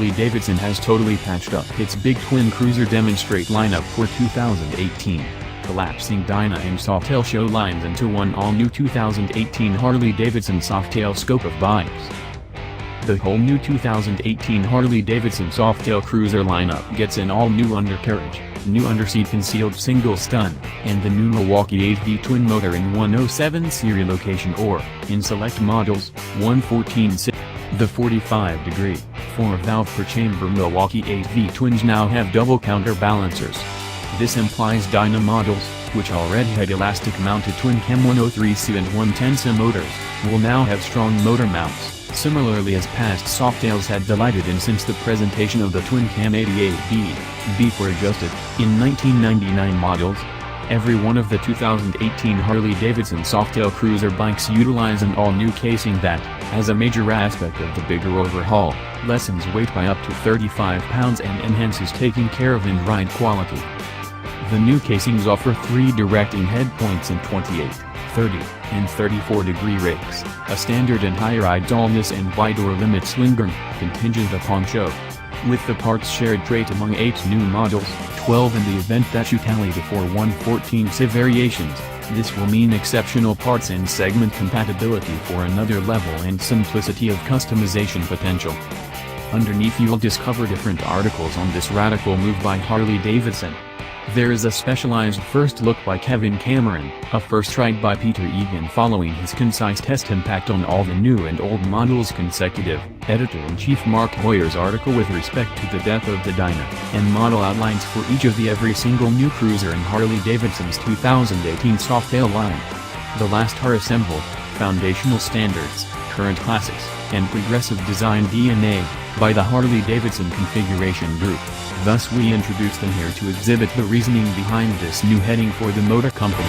Harley Davidson has totally patched up its big twin cruiser demonstrate lineup for 2018, collapsing Dyna and Softail show lines into one all-new 2018 Harley Davidson Softail scope of bikes. The whole new 2018 Harley Davidson Softail cruiser lineup gets an all-new undercarriage, new underseat concealed single stun, and the new Milwaukee HV twin motor in 107 series location or, in select models, 114 series. The 45-degree, 4-valve per chamber Milwaukee HV twins now have double counterbalancers. This implies Dyna models, which already had elastic-mounted twin cam 103C and 110C motors, will now have strong motor mounts, similarly as past Softails had delighted in since the presentation of the twin cam 88B for adjusted, in 1999 models. Every one of the 2018 Harley-Davidson Softail cruiser bikes utilize an all-new casing that, as a major aspect of the bigger overhaul, lessens weight by up to 35 pounds and enhances taking care of and ride quality. The new casings offer 3 directing head points in 28, 30, and 34-degree rakes, a standard and higher idleness and wide or limit swing arm, contingent upon show. With the parts shared trait among 8 new models, 12 in the event that you tally the 114C variations, this will mean exceptional parts and segment compatibility for another level and simplicity of customization potential. Underneath you'll discover different articles on this radical move by Harley Davidson. There is a specialized first look by Kevin Cameron, a first ride by Peter Egan following his concise test impact on all the new and old models consecutive, Editor-in-Chief Mark Hoyer's article with respect to the death of the Dyna, and model outlines for each of the every single new cruiser in Harley-Davidson's 2018 Softail line. The last are assembled, foundational standards, current classics, and progressive design DNA, by the Harley-Davidson Configuration Group. Thus we introduce them here to exhibit the reasoning behind this new heading for the motor company.